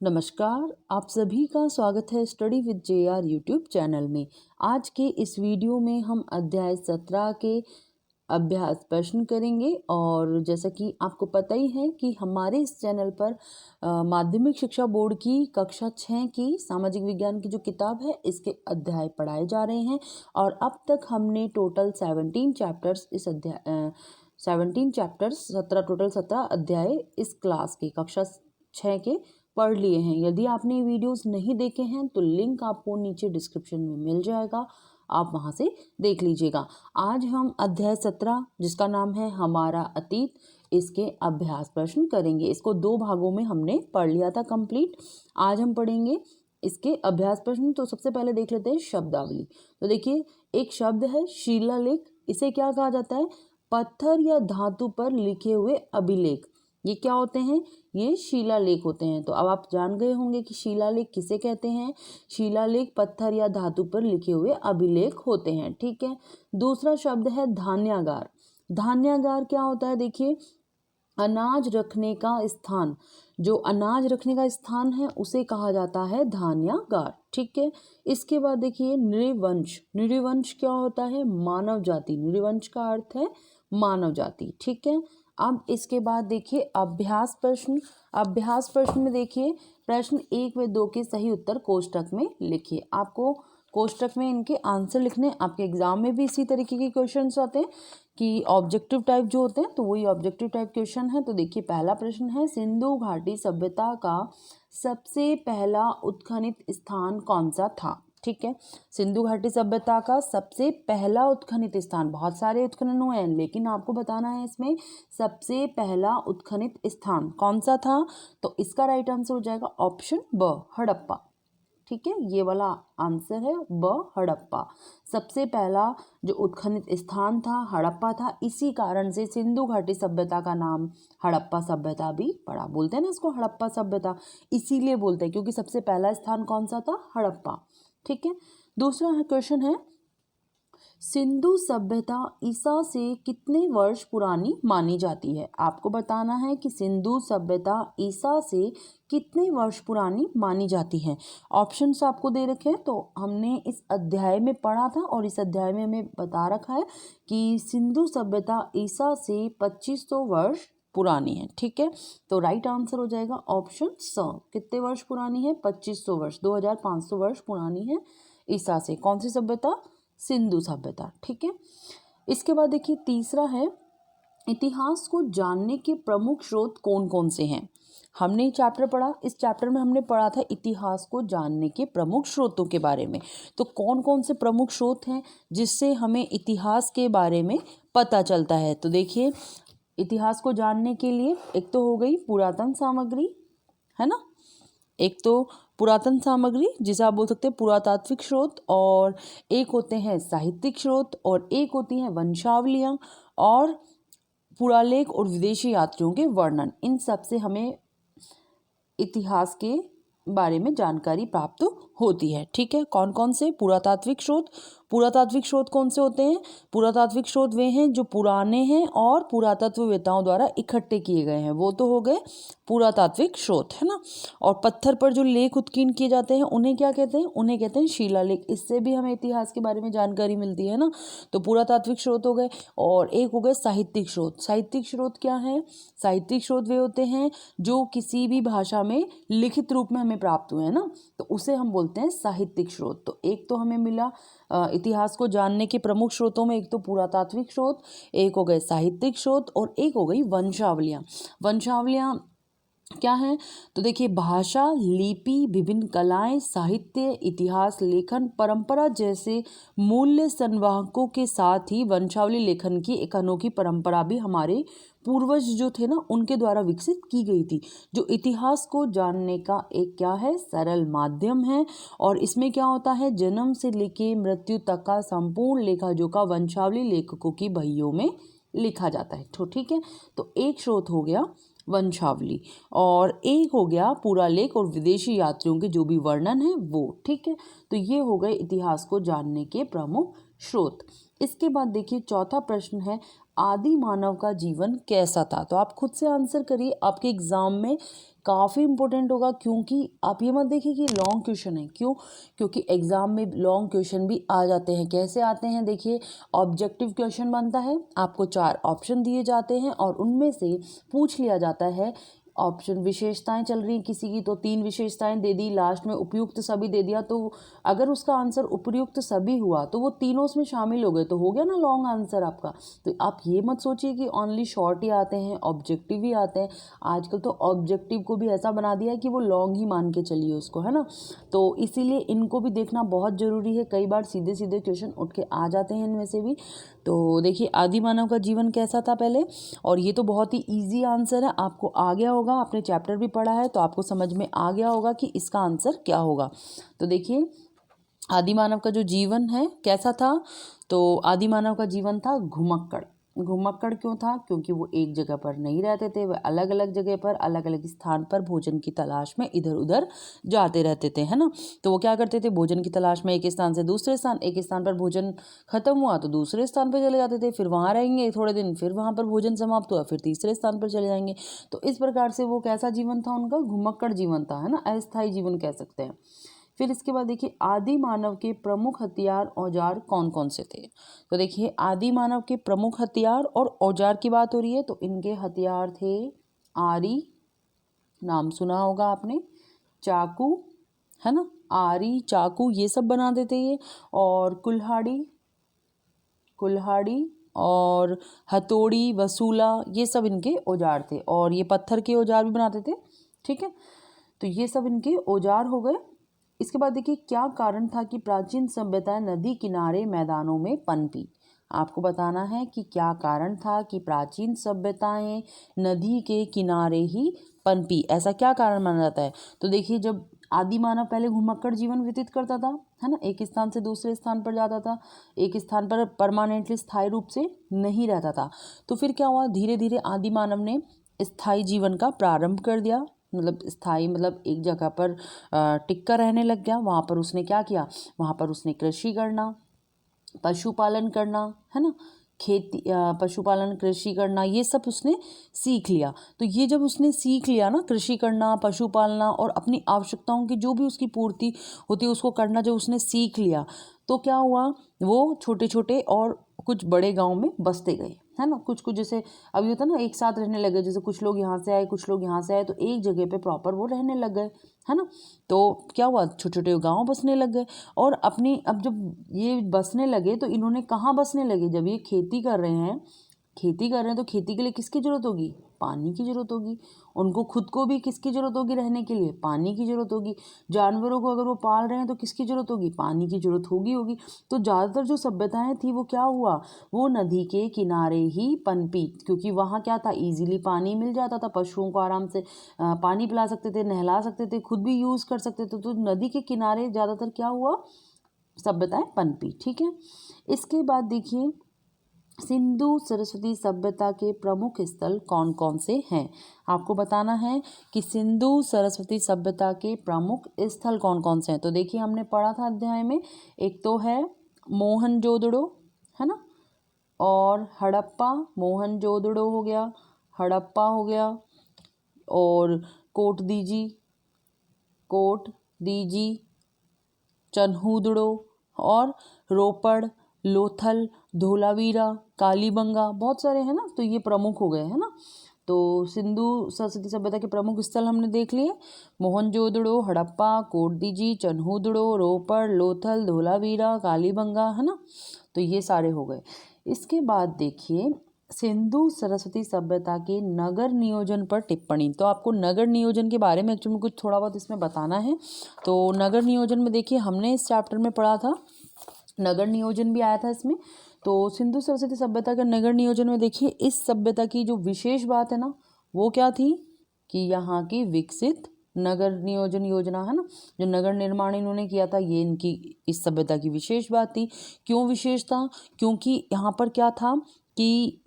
नमस्कार, आप सभी का स्वागत है study with JR YouTube channel में। आज के इस वीडियो में हम अध्याय 17 के अभ्यास प्रश्न करेंगे। और जैसा कि आपको पता ही है कि हमारे इस चैनल पर माध्यमिक शिक्षा बोर्ड की कक्षा 6 की सामाजिक विज्ञान की जो किताब है इसके अध्याय पढ़ाए जा रहे हैं। और अब तक हमने टोटल 17 चैप्टर्स इस अध्याय 17 चैप्टर्स 17 अध्याय इस क्लास के कक्षा 6 के पढ़ लिए हैं। यदि आपने वीडियोस नहीं देखे हैं तो लिंक आपको नीचे डिस्क्रिप्शन में मिल जाएगा, आप वहां से देख लीजिएगा। आज हम अध्याय 17 जिसका नाम है हमारा अतीत, इसके अभ्यास प्रश्न करेंगे। इसको 2 भागों में हमने पढ़ लिया था कंप्लीट। आज हम पढ़ेंगे इसके अभ्यास प्रश्न। तो सबसे पहले देख लेते हैं शब्दावली। तो देखिए, एक शब्द है शिलालेख। इसे क्या कहा जाता है? पत्थर या धातु पर लिखे हुए अभिलेख। ये क्या होते हैं? ये शिलालेख होते हैं। तो अब आप जान गए होंगे कि शिलालेख किसे कहते हैं। शिलालेख पत्थर या धातु पर लिखे हुए अभिलेख होते हैं। ठीक है। दूसरा शब्द है धान्यागार। धान्यागार क्या होता है? देखिए, अनाज रखने का स्थान। जो अनाज रखने का स्थान है उसे कहा जाता है धान्यागार। ठीक है। इसके बाद देखिए नृवंश। नृवंश क्या होता है? मानव जाति। नृवंश का अर्थ है मानव जाति। ठीक है। अब इसके बाद देखिए अभ्यास प्रश्न। अभ्यास प्रश्न में देखिए प्रश्न 1 व 2 के सही उत्तर कोष्टक में लिखिए। आपको कोष्टक में इनके आंसर लिखने। आपके एग्जाम में भी इसी तरीके के क्वेश्चंस आते हैं कि ऑब्जेक्टिव टाइप जो होते हैं, तो वही ऑब्जेक्टिव टाइप क्वेश्चन है। तो देखिए पहला प्रश्न है, सिंधु घाटी सभ्यता का सबसे पहला उत्खनित स्थान कौन सा था? ठीक है। सिंधु घाटी सभ्यता का सबसे पहला उत्खनित स्थान, बहुत सारे उत्खनन हुए हैं लेकिन आपको बताना है इसमें सबसे पहला उत्खनित स्थान कौन सा था। तो इसका राइट आंसर हो जाएगा ऑप्शन ब, हड़प्पा। ठीक है, ये वाला आंसर है ब, हड़प्पा। सबसे पहला जो उत्खनित स्थान था हड़प्पा था। इसी कारण से सिंधु घाटी सभ्यता का नाम हड़प्पा सभ्यता भी पड़ा। बोलते हैं ना इसको हड़प्पा सभ्यता, इसीलिए बोलते हैं क्योंकि सबसे पहला स्थान कौन सा था? हड़प्पा। ठीक है। दूसरा क्वेश्चन है, सिंधु सभ्यता ईसा से कितने वर्ष पुरानी मानी जाती है? आपको बताना है कि सिंधु सभ्यता ईसा से कितने वर्ष पुरानी मानी जाती है। ऑप्शंस आपको दे रखे हैं। तो हमने इस अध्याय में पढ़ा था और इस अध्याय में हमें बता रखा है कि सिंधु सभ्यता ईसा से 2500 वर्ष पुरानी है। ठीक है। तो राइट आंसर हो जाएगा ऑप्शन स। कितने वर्ष पुरानी है? 2500 वर्ष, 2500 वर्ष पुरानी है ईसा से। कौन सी सभ्यता? सिंधु सभ्यता। ठीक है। इसके बाद देखिए तीसरा है, इतिहास को जानने के प्रमुख स्रोत कौन कौन से हैं? हमने चैप्टर पढ़ा, इस चैप्टर में हमने पढ़ा था इतिहास को जानने के प्रमुख स्रोतों के बारे में। तो कौन कौन से प्रमुख स्रोत हैं जिससे हमें इतिहास के बारे में पता चलता है? तो देखिए, इतिहास को जानने के लिए एक तो हो गई पुरातन सामग्री, है ना। एक तो पुरातन सामग्री जिसे आप बोल सकते हैं पुरातात्विक स्रोत, और एक होते हैं साहित्यिक स्रोत, और एक होती हैं वंशावलियाँ, और पुरालेख और विदेशी यात्रियों के वर्णन। इन सब से हमें इतिहास के बारे में जानकारी प्राप्त होती है। ठीक है। कौन कौन से? पुरातात्विक स्रोत। पुरातात्विक स्रोत कौन से होते हैं? पुरातात्विक स्रोत वे हैं जो पुराने हैं और पुरातत्ववेताओं द्वारा इकट्ठे किए गए हैं, वो तो हो गए पुरातात्विक स्रोत, है ना। और पत्थर पर जो लेख उत्कीर्ण किए जाते हैं उन्हें क्या कहते हैं? उन्हें कहते हैं शिलालेख। इससे भी हमें इतिहास के बारे में जानकारी मिलती है ना। तो पुरातात्विक स्रोत हो गए। और एक हो गए साहित्यिक स्रोत। साहित्यिक स्रोत क्या है? साहित्यिक स्रोत वे होते हैं जो किसी भी भाषा में लिखित रूप में हमें प्राप्त हुए हैं ना, तो उसे हम बोलते हैं साहित्यिक स्रोत। तो एक तो हमें मिला इतिहास को जानने के प्रमुख स्रोतों में, एक तो पुरातात्विक स्रोत, एक हो गए साहित्यिक स्रोत, और एक हो गई वंशावलियाँ। वंशावलियाँ क्या है? तो देखिए, भाषा, लिपि, विभिन्न कलाएं, साहित्य, इतिहास, लेखन, परंपरा जैसे मूल्य संवाहकों के साथ ही वंशावली लेखन की एक अनोखी परंपरा भी हमारे पूर्वज जो थे ना उनके द्वारा विकसित की गई थी, जो इतिहास को जानने का एक क्या है? सरल माध्यम है। और इसमें क्या होता है? जन्म से लेके मृत्यु तक का संपूर्ण लेखा जोखा वंशावली लेखकों की बहियों में लिखा जाता है। तो ठीक है। तो एक स्रोत हो गया वंशावली, और एक हो गया पुरालेख और विदेशी यात्रियों के जो भी वर्णन है वो। ठीक है। तो ये हो गए इतिहास को जानने के प्रमुख स्रोत। इसके बाद देखिए चौथा प्रश्न है, आदि मानव का जीवन कैसा था? तो आप खुद से आंसर करिए। आपके एग्जाम में काफ़ी इंपॉर्टेंट होगा, क्योंकि आप ये मत देखिए कि लॉन्ग क्वेश्चन है। क्यों? क्योंकि एग्ज़ाम में लॉन्ग क्वेश्चन भी आ जाते हैं। कैसे आते हैं देखिए, ऑब्जेक्टिव क्वेश्चन बनता है, आपको 4 ऑप्शन दिए जाते हैं और उनमें से पूछ लिया जाता है ऑप्शन। विशेषताएं चल रही किसी की तो 3 विशेषताएं दे दी, लास्ट में उपयुक्त सभी दे दिया। तो अगर उसका आंसर उपयुक्त सभी हुआ तो वो तीनों उसमें शामिल हो गए, तो हो गया ना लॉन्ग आंसर आपका। तो आप ये मत सोचिए कि ओनली शॉर्ट ही आते हैं, ऑब्जेक्टिव भी आते हैं। आजकल तो ऑब्जेक्टिव को भी ऐसा बना दिया है कि वो लॉन्ग ही मान के चलिए उसको, है ना। तो इसीलिए इनको भी देखना बहुत ज़रूरी है। कई बार सीधे सीधे क्वेश्चन उठ के आ जाते हैं इनमें से भी। तो देखिए, आदि मानव का जीवन कैसा था पहले, और ये तो बहुत ही ईजी आंसर है, आपको आ गया होगा, आपने चैप्टर भी पढ़ा है तो आपको समझ में आ गया होगा कि इसका आंसर क्या होगा। तो देखिए, आदि मानव का जो जीवन है कैसा था, तो आदि मानव का जीवन था घुमक्कड़। घुमक्कड़ क्यों था? क्योंकि वो एक जगह पर नहीं रहते थे, वे अलग अलग जगह पर, अलग अलग स्थान पर भोजन की तलाश में इधर उधर जाते रहते थे, है ना। तो वो क्या करते थे, भोजन की तलाश में एक स्थान से दूसरे स्थान, एक स्थान पर भोजन खत्म हुआ तो दूसरे स्थान पर चले जाते थे, फिर वहाँ रहेंगे थोड़े दिन, फिर वहाँ पर भोजन समाप्त हुआ फिर तीसरे स्थान पर चले जाएंगे। तो इस प्रकार से वो कैसा जीवन था उनका? घुमक्कड़ जीवन था, है ना, अस्थायी जीवन कह सकते हैं। फिर इसके बाद देखिए, आदि मानव के प्रमुख हथियार औजार कौन कौन से थे। तो देखिए, आदि मानव के प्रमुख हथियार और औजार की बात हो रही है, तो इनके हथियार थे आरी, नाम सुना होगा आपने, चाकू, है ना, आरी चाकू ये सब बना देते ये, और कुल्हाड़ी, कुल्हाड़ी और हथौड़ी वसूला, ये सब इनके औजार थे। और ये पत्थर के औजार भी बनाते थे, ठीक है। तो ये सब इनके औजार हो गए। इसके बाद देखिए, क्या कारण था कि प्राचीन सभ्यताएं नदी किनारे मैदानों में पनपी। आपको बताना है कि क्या कारण था कि प्राचीन सभ्यताएं नदी के किनारे ही पनपी, ऐसा क्या कारण माना जाता है। तो देखिए, जब आदि मानव पहले घुमक्कड़ जीवन व्यतीत करता था, है ना, एक स्थान से दूसरे स्थान पर जाता था, एक स्थान पर परमानेंटली स्थायी रूप से नहीं रहता था। तो फिर क्या हुआ, धीरे धीरे आदि मानव ने स्थायी जीवन का प्रारंभ कर दिया। मतलब स्थायी मतलब एक जगह पर टिक्का रहने लग गया। वहाँ पर उसने क्या किया, वहाँ पर उसने कृषि करना, पशुपालन करना, है ना, खेती, पशुपालन कृषि करना, ये सब उसने सीख लिया। तो ये जब उसने सीख लिया ना, कृषि करना, पशुपालना और अपनी आवश्यकताओं की जो भी उसकी पूर्ति होती है उसको करना, जो उसने सीख लिया, तो क्या हुआ, वो छोटे छोटे और कुछ बड़े गांव में बसते गए, है ना। कुछ कुछ जैसे अभी होता है ना, एक साथ रहने लगे, जैसे कुछ लोग यहाँ से आए कुछ लोग यहाँ से आए, तो एक जगह पे प्रॉपर वो रहने लग गए, है ना। तो क्या हुआ, छोटे छोटे गांव बसने लग गए। और अपनी अब जब ये बसने लगे तो इन्होंने कहाँ बसने लगे, जब ये खेती कर रहे हैं, खेती कर रहे हैं तो खेती के लिए किसकी ज़रूरत होगी, पानी की ज़रूरत होगी। उनको खुद को भी किसकी ज़रूरत होगी, रहने के लिए पानी की ज़रूरत होगी। जानवरों को अगर वो पाल रहे हैं तो किसकी ज़रूरत होगी, पानी की ज़रूरत होगी। तो ज़्यादातर जो सभ्यताएं थी वो क्या हुआ, वो नदी के किनारे ही पनपी, क्योंकि वहाँ क्या था, इजीली पानी मिल जाता था, पशुओं को आराम से पानी पिला सकते थे, नहला सकते थे, खुद भी यूज़ कर सकते थे। तो नदी के किनारे ज़्यादातर क्या हुआ, सभ्यताएं पनपी, ठीक है। इसके बाद देखिए, सिंधु सरस्वती सभ्यता के प्रमुख स्थल कौन कौन से हैं। आपको बताना है कि सिंधु सरस्वती सभ्यता के प्रमुख स्थल कौन कौन से हैं। तो देखिए, हमने पढ़ा था अध्याय में, एक तो है मोहनजोदड़ो, है ना, और हड़प्पा, मोहनजोदड़ो हो गया, हड़प्पा हो गया, और कोट दीजी, चन्हूदड़ो, और रोपड़, लोथल, धोलावीरा, कालीबंगा, बहुत सारे हैं ना। तो ये प्रमुख हो गए, है ना। तो सिंधु सरस्वती सभ्यता के प्रमुख स्थल हमने देख लिए, मोहनजोदड़ो, हड़प्पा, कोटदीजी, चन्हूदड़ो, रोपड़, लोथल, धोलावीरा, कालीबंगा, है ना। तो ये सारे हो गए। इसके बाद देखिए, सिंधु सरस्वती सभ्यता के नगर नियोजन पर टिप्पणी। तो आपको नगर नियोजन के बारे में एक्चुअली कुछ थोड़ा बहुत इसमें बताना है। तो नगर नियोजन में देखिए, हमने इस चैप्टर में पढ़ा था, नगर नियोजन भी आया था इसमें। तो सिंधु सरस्वती सभ्यता के नगर नियोजन में देखिए, इस सभ्यता की जो विशेष बात है ना, वो क्या थी कि यहाँ की विकसित नगर नियोजन योजना, है ना, जो नगर निर्माण इन्होंने किया था, ये इनकी इस सभ्यता की विशेष बात थी। क्यों विशेष था, क्योंकि यहाँ पर क्या था कि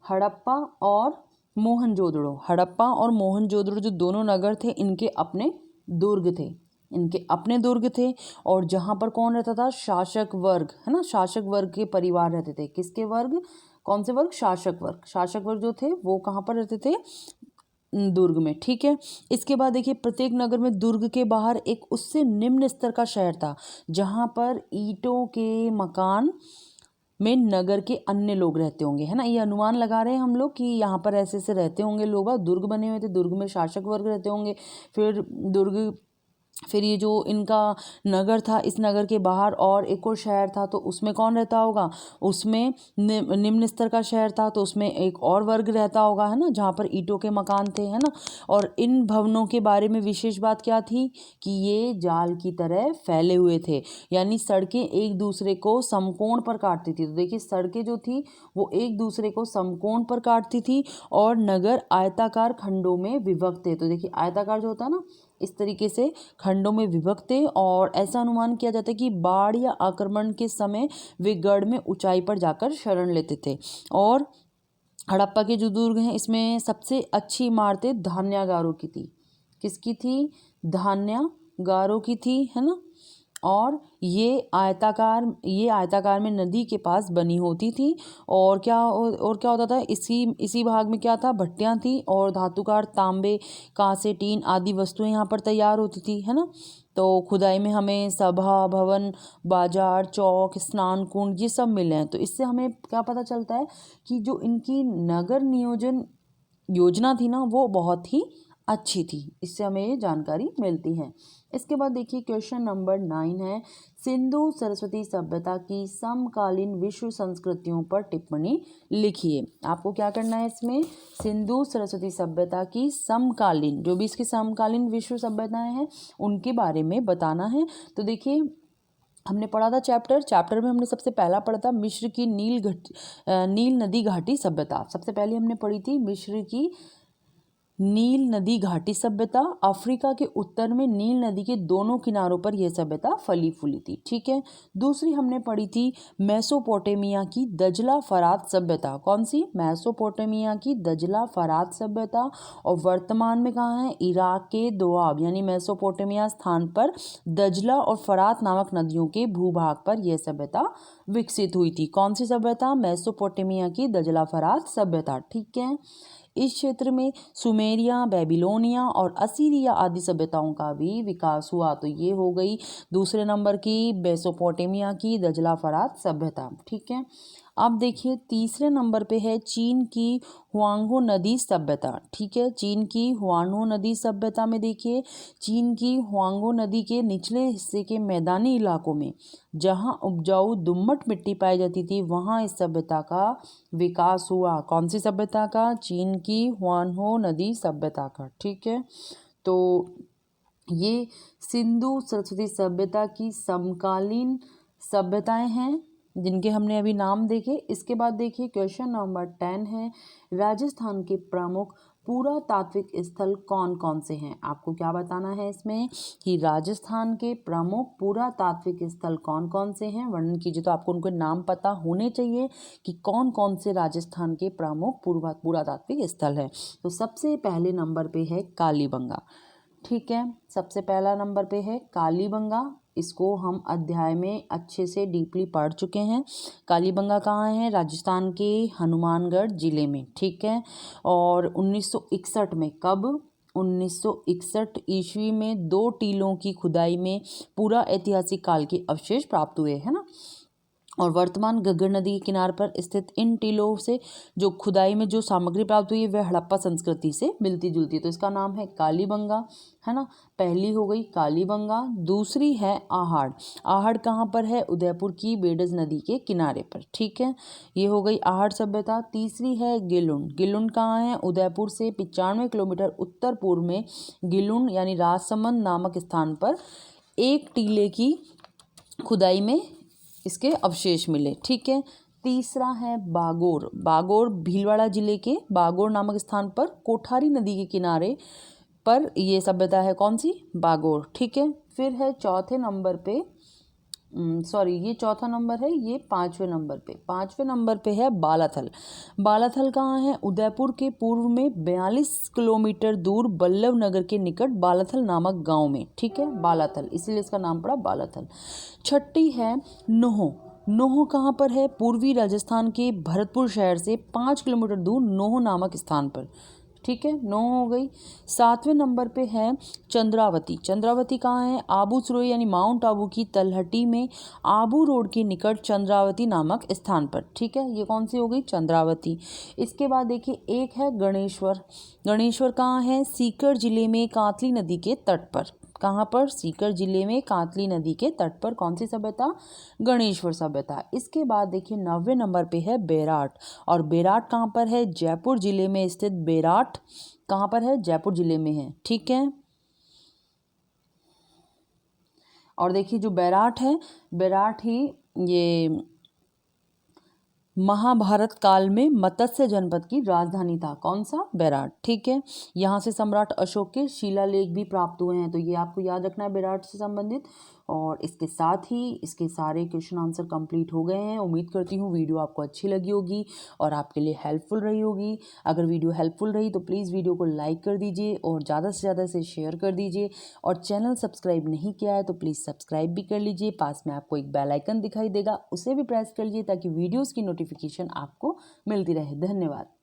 हड़प्पा और मोहनजोदड़ो जो दोनों नगर थे, इनके अपने दुर्ग थे। और जहाँ पर कौन रहता था, शासक वर्ग, है ना, शासक वर्ग के परिवार रहते थे। किसके वर्ग, कौन से वर्ग? शासक वर्ग। शासक वर्ग जो थे वो कहाँ पर रहते थे? दुर्ग में। ठीक है। इसके बाद देखिए प्रत्येक नगर में दुर्ग के बाहर एक उससे निम्न स्तर का शहर था जहाँ पर ईंटों के मकान में नगर के अन्य लोग रहते होंगे, है ना। ये अनुमान लगा रहे हैं हम लोग कि यहाँ पर ऐसे ऐसे रहते होंगे लोग। दुर्ग बने हुए थे, दुर्ग में शासक वर्ग रहते होंगे। फिर ये जो इनका नगर था, इस नगर के बाहर और एक और शहर था, तो उसमें कौन रहता होगा? उसमें निम्न स्तर का शहर था, तो उसमें एक और वर्ग रहता होगा, है ना, जहाँ पर ईंटों के मकान थे, है ना। और इन भवनों के बारे में विशेष बात क्या थी कि ये जाल की तरह फैले हुए थे, यानी सड़कें एक दूसरे को समकोण पर काटती थी। तो देखिए सड़कें जो थी वो एक दूसरे को समकोण पर काटती थी और नगर आयताकार खंडों में विभक्त थे। तो देखिए आयताकार जो होता है ना, इस तरीके से खंडों में विभक्त थे। और ऐसा अनुमान किया जाता है कि बाढ़ या आक्रमण के समय वे गढ़ में ऊंचाई पर जाकर शरण लेते थे। और हड़प्पा के जो दुर्ग हैं इसमें सबसे अच्छी इमारतें धान्यागारों की थी। किसकी थी? धान्यागारों की थी, है ना। और ये आयताकार में नदी के पास बनी होती थी। और क्या होता था? इसी भाग में क्या था? भट्टियां थी और धातुकार तांबे, कांसे, टीन आदि वस्तुएं यहाँ पर तैयार होती थी, है ना। तो खुदाई में हमें सभा भवन, बाजार, चौक, स्नान कुंड ये सब मिले हैं। तो इससे हमें क्या पता चलता है कि जो इनकी नगर नियोजन योजना थी ना वो बहुत ही अच्छी थी। इससे हमें ये जानकारी मिलती है। इसके बाद देखिए क्वेश्चन नंबर 9 है, सिंधु सरस्वती सभ्यता की समकालीन विश्व संस्कृतियों पर टिप्पणी लिखिए। आपको क्या करना है इसमें? सिंधु सरस्वती सभ्यता की समकालीन, जो भी इसकी समकालीन विश्व सभ्यताएं हैं उनके बारे में बताना है। तो देखिए हमने पढ़ा था चैप्टर में हमने सबसे पहला पढ़ा था मिस्र की नील नदी घाटी सभ्यता। सबसे पहले हमने पढ़ी थी मिस्र की नील नदी घाटी सभ्यता। अफ्रीका के उत्तर में नील नदी के दोनों किनारों पर यह सभ्यता फली फूली थी। ठीक है। दूसरी हमने पढ़ी थी मेसोपोटामिया की दजला फरात सभ्यता। कौन सी? मेसोपोटामिया की दजला फरात सभ्यता। और वर्तमान में कहाँ है? इराक के दोआब यानी मेसोपोटामिया स्थान पर दजला और फरात नामक नदियों के भूभाग पर यह सभ्यता विकसित हुई थी। कौन सी सभ्यता? मेसोपोटामिया की दजला फरात सभ्यता। ठीक है। इस क्षेत्र में सुमेरिया, बेबीलोनिया और असीरिया आदि सभ्यताओं का भी विकास हुआ। तो ये हो गई दूसरे नंबर की मेसोपोटामिया की दजला फरात सभ्यता। ठीक है। अब देखिए तीसरे नंबर पे है चीन की हुआंगहो नदी सभ्यता। ठीक है। चीन की हुआंगहो नदी सभ्यता में देखिए चीन की हुआंगहो नदी के निचले हिस्से के मैदानी इलाकों में जहां उपजाऊ दुम्मट मिट्टी पाई जाती थी वहां इस सभ्यता का विकास हुआ। कौन सी सभ्यता का? चीन की हुआंगहो नदी सभ्यता का। ठीक है। तो ये सिंधु सरस्वती सभ्यता की समकालीन सभ्यताएं हैं जिनके हमने अभी नाम देखे। इसके बाद देखिए क्वेश्चन नंबर 10 है, राजस्थान के प्रमुख पुरातात्विक स्थल कौन कौन से हैं? आपको क्या बताना है इसमें कि राजस्थान के प्रमुख पुरातात्विक स्थल कौन कौन से हैं, वर्णन कीजिए। तो आपको उनके नाम पता होने चाहिए कि कौन कौन से राजस्थान के प्रमुख पुरातात्विक स्थल है। तो सबसे पहले नंबर पे है कालीबंगा। ठीक है। सबसे पहला नंबर पे है कालीबंगा। इसको हम अध्याय में अच्छे से डीपली पढ़ चुके हैं। कालीबंगा कहाँ है? राजस्थान के हनुमानगढ़ जिले में। ठीक है। और 1961 में, कब? 1961 ईस्वी में 2 टीलों की खुदाई में पूरा ऐतिहासिक काल के अवशेष प्राप्त हुए, है ना। और वर्तमान घग्गर नदी के किनारे पर स्थित इन टीलों से जो खुदाई में जो सामग्री प्राप्त हुई है वह हड़प्पा संस्कृति से मिलती जुलती है। तो इसका नाम है कालीबंगा, है ना। पहली हो गई कालीबंगा। दूसरी है आहड़। आहड़ कहाँ पर है? उदयपुर की बेडज नदी के किनारे पर। ठीक है। ये हो गई आहड़ सभ्यता। तीसरी है गिलुंड। गिलुंड कहाँ है? उदयपुर से 95 किलोमीटर उत्तर पूर्व में गिलुंड यानी राजसमंद नामक स्थान पर एक टीले की खुदाई में इसके अवशेष मिले। ठीक है। तीसरा है बागोर। बागोर भीलवाड़ा जिले के बागोर नामक स्थान पर कोठारी नदी के किनारे पर ये सभ्यता है। कौन सी? बागोर। ठीक है। फिर है चौथे नंबर पे, ये चौथा नंबर है, ये पांचवें नंबर पे है बालाथल। बालाथल कहाँ है? उदयपुर के पूर्व में 42 किलोमीटर दूर बल्लभ नगर के निकट बालाथल नामक गांव में। ठीक है। बालाथल, इसीलिए इसका नाम पड़ा बालाथल। छठी है नोह। नोह कहाँ पर है? पूर्वी राजस्थान के भरतपुर शहर से 5 किलोमीटर दूर नोह नामक स्थान पर। ठीक है, नौ हो गई। 7वें नंबर पे है चंद्रावती। चंद्रावती कहाँ है? आबू सिरोही यानी माउंट आबू की तलहटी में आबू रोड के निकट चंद्रावती नामक स्थान पर। ठीक है, ये कौन सी हो गई? चंद्रावती। इसके बाद देखिए एक है गणेश्वर। गणेश्वर कहाँ है? सीकर जिले में कांतली नदी के तट पर। कहाँ पर? सीकर जिले में कांतली नदी के तट पर। कौन सी सभ्यता? गणेश्वर सभ्यता। इसके बाद देखिए 9वें नंबर पे है बेराट। और बेराट कहाँ पर है? जयपुर जिले में स्थित बेराट कहाँ पर है? जयपुर जिले में है। ठीक है, और देखिए जो बेराट है, बेराट ही ये महाभारत काल में मत्स्य जनपद की राजधानी था। कौन सा? बेराट। ठीक है, यहाँ से सम्राट अशोक के शिलालेख भी प्राप्त हुए हैं, तो ये आपको याद रखना है बेराट से संबंधित। और इसके साथ ही इसके सारे क्वेश्चन आंसर कंप्लीट हो गए हैं। उम्मीद करती हूँ वीडियो आपको अच्छी लगी होगी और आपके लिए हेल्पफुल रही होगी। अगर वीडियो हेल्पफुल रही तो प्लीज़ वीडियो को लाइक कर दीजिए और ज़्यादा से ज़्यादा इसे शेयर कर दीजिए। और चैनल सब्सक्राइब नहीं किया है तो प्लीज़ सब्सक्राइब भी कर लीजिए। पास में आपको एक बेल आइकन दिखाई देगा, उसे भी प्रेस कर लीजिए ताकि वीडियोज़ की नोटिफिकेशन आपको मिलती रहे। धन्यवाद।